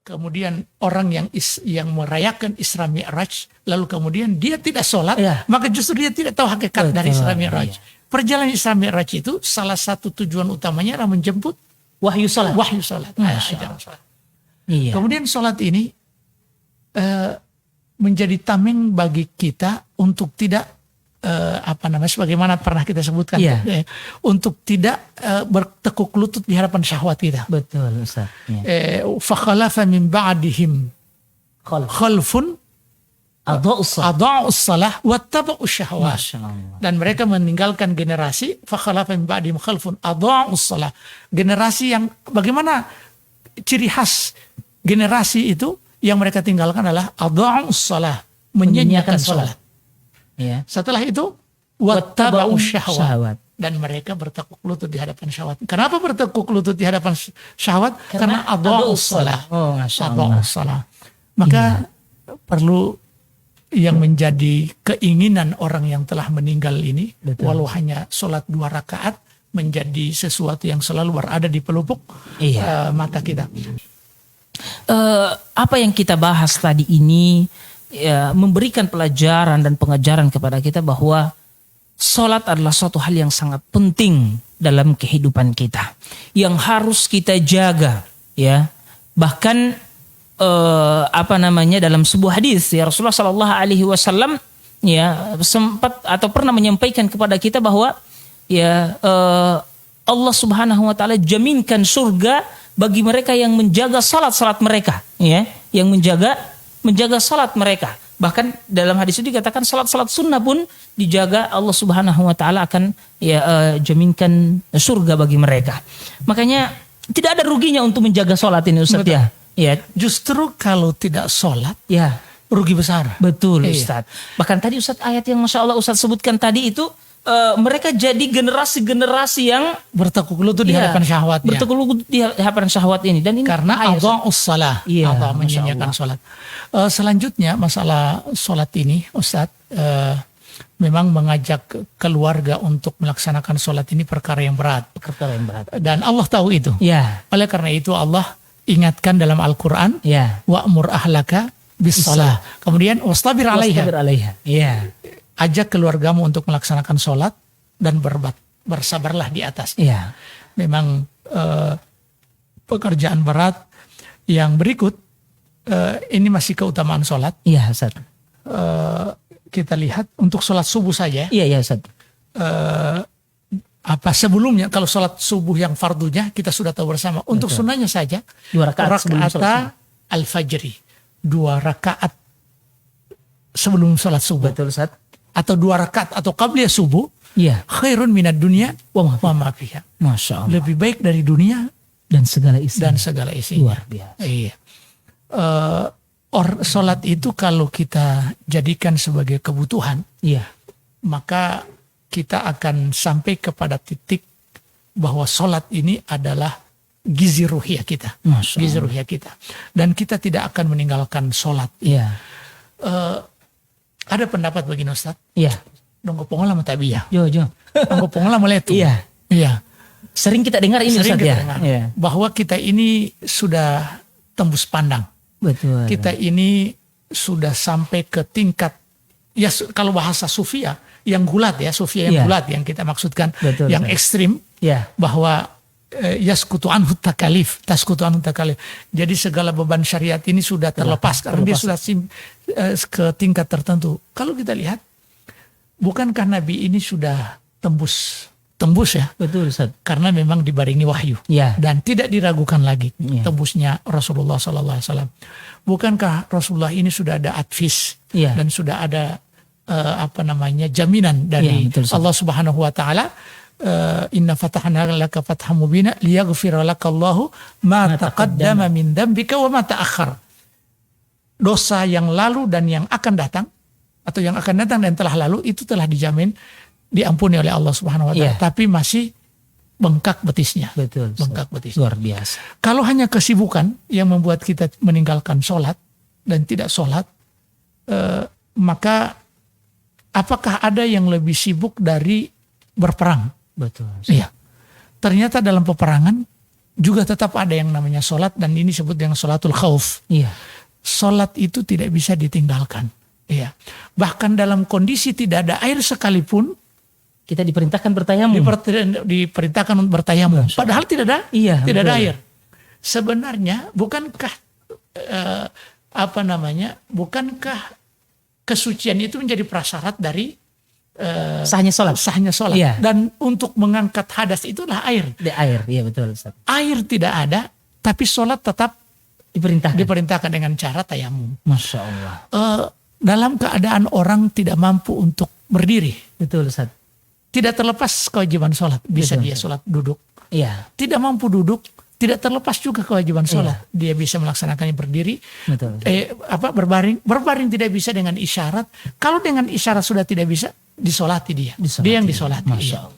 kemudian orang yang merayakan Isra Mi'raj, lalu kemudian dia tidak sholat, maka justru dia tidak tahu hakikat dari Isra Mi'raj. Perjalanan Isra Mi'raj itu salah satu tujuan utamanya adalah menjemput wahyu salat. Iya. Kemudian sholat ini menjadi tameng bagi kita untuk tidak sebagaimana pernah kita sebutkan, untuk tidak bertekuk lutut di hadapan syahwat kita. Betul, Ustaz. Fakhalafa min ba'dihim khalfun adha'us salah wattaba'us syahwat. Dan mereka meninggalkan generasi fakhalafa min ba'dihim khalfun adha'us salah. Generasi yang bagaimana ciri khas generasi itu yang mereka tinggalkan adalah adha'us salah, menyanyiakan salat. Ya. Setelah itu wattaba'u syahwat, dan mereka bertekuk lutut di hadapan syahwat. Kenapa bertekuk lutut di hadapan syahwat? Karena adha'us shalah. Maka perlu yang menjadi keinginan orang yang telah meninggal ini, walau hanya sholat 2 rakaat, menjadi sesuatu yang selalu berada di pelupuk mata kita. Apa yang kita bahas tadi ini memberikan pelajaran dan pengajaran kepada kita bahwa sholat adalah suatu hal yang sangat penting dalam kehidupan kita, yang harus kita jaga, ya. Bahkan dalam sebuah hadis ya Rasulullah Shallallahu Alaihi Wasallam sempat atau pernah menyampaikan kepada kita bahwa Allah Subhanahu Wa Taala jaminkan surga bagi mereka yang menjaga salat mereka, yang menjaga salat mereka. Bahkan dalam hadis itu dikatakan salat sunnah pun dijaga, Allah Subhanahu Wa Taala akan jaminkan surga bagi mereka. Makanya tidak ada ruginya untuk menjaga salat ini, Ustaz. Justru kalau tidak salat rugi besar. Betul, Ustaz. Bahkan tadi Ustaz, ayat yang Masya Allah Ustaz sebutkan tadi itu, mereka jadi generasi yang bertekuk lutut di hadapan syahwat. Bertekuk lutut di hadapan syahwat ini. Dan ini karena adha'us salah, Allah menyanyiakan salat. Selanjutnya masalah salat ini, Ustaz, memang mengajak keluarga untuk melaksanakan salat ini perkara yang berat. Dan Allah tahu itu. Oleh karena itu Allah ingatkan dalam Al-Quran, wa'mur ahlaka bis salah. Kemudian wastabir 'alaiha. Ajak keluargamu untuk melaksanakan sholat dan bersabarlah di atasnya. Memang pekerjaan berat. Yang berikut, ini masih keutamaan sholat. Ustaz. Kita lihat untuk sholat subuh saja. Ustaz. Sebelumnya kalau sholat subuh yang fardunya kita sudah tahu bersama. Untuk sunnahnya saja 2 rakaat al-fajri, 2 rakaat sebelum sholat subuh. Betul, Ustaz. Atau 2 rakaat atau qabliyah subuh, khairun minad dunya wa ma fiha. Masya Allah. Lebih baik dari dunia dan segala isinya. Luar biasa. Sholat itu kalau kita jadikan sebagai kebutuhan, maka kita akan sampai kepada titik bahwa sholat ini adalah gizi ruhiyah kita. Dan kita tidak akan meninggalkan sholat. Ada pendapat begini, Ustaz. Nunggu pongola matabiyah. Nunggu pongola meletu. Sering kita dengar ini, Ustaz, bahwa kita ini sudah tembus pandang. Betul. Kita ini sudah sampai ke tingkat, kalau bahasa sufia, yang gulat sufia yang gulat yang kita maksudkan. Betul, yang ekstrim, bahwa taskutu anhu takalif. Jadi segala beban syariat ini sudah terlepas karena dia sudah ke tingkat tertentu. Kalau kita lihat, bukankah Nabi ini sudah tembus ya? Betul, Ustaz. Karena memang dibaringi wahyu dan tidak diragukan lagi tembusnya Rasulullah SAW. Bukankah Rasulullah ini sudah ada advis dan sudah ada jaminan dari Allah Subhanahu Wa Taala. Inna fatahna laka fatham mubina liyaghfira lakallahu ma taqaddama min dzambika wa ma ta'akhkhar. Dosa yang lalu dan yang akan datang, atau yang akan datang dan telah lalu, itu telah dijamin diampuni oleh Allah Subhanahu wa taala, tapi masih bengkak betisnya. Betul. Bengkak betisnya. Luar biasa. Kalau hanya kesibukan yang membuat kita meninggalkan sholat dan tidak sholat, maka apakah ada yang lebih sibuk dari berperang? Betul. Iya. Ternyata dalam peperangan juga tetap ada yang namanya sholat, dan ini disebut dengan sholatul khauf. Iya. Sholat itu tidak bisa ditinggalkan. Iya. Bahkan dalam kondisi tidak ada air sekalipun, Kita diperintahkan bertayamum. diperintahkan untuk bertayamum. Padahal tidak ada, Iya, tidak ada betul. air. Sebenarnya bukankah bukankah kesucian itu menjadi prasyarat dari Sahnya sholat. sahnya sholat? Iya. Dan untuk mengangkat hadas itulah air. Di air, iya betul Ustaz. Air tidak ada, tapi sholat tetap Diperintahkan. diperintahkan dengan cara tayamum. Masya Allah. Dalam keadaan orang tidak mampu untuk berdiri, Betul Ustaz. tidak terlepas kewajiban sholat. Bisa Betul, dia sholat duduk. Iya. Tidak mampu duduk, tidak terlepas juga kewajiban sholat. Dia bisa melaksanakannya berdiri. Betul. Berbaring. Berbaring tidak bisa dengan isyarat. Kalau dengan isyarat sudah tidak bisa, disolati dia. Disolati. Dia yang disolati. Masya Iya. Allah.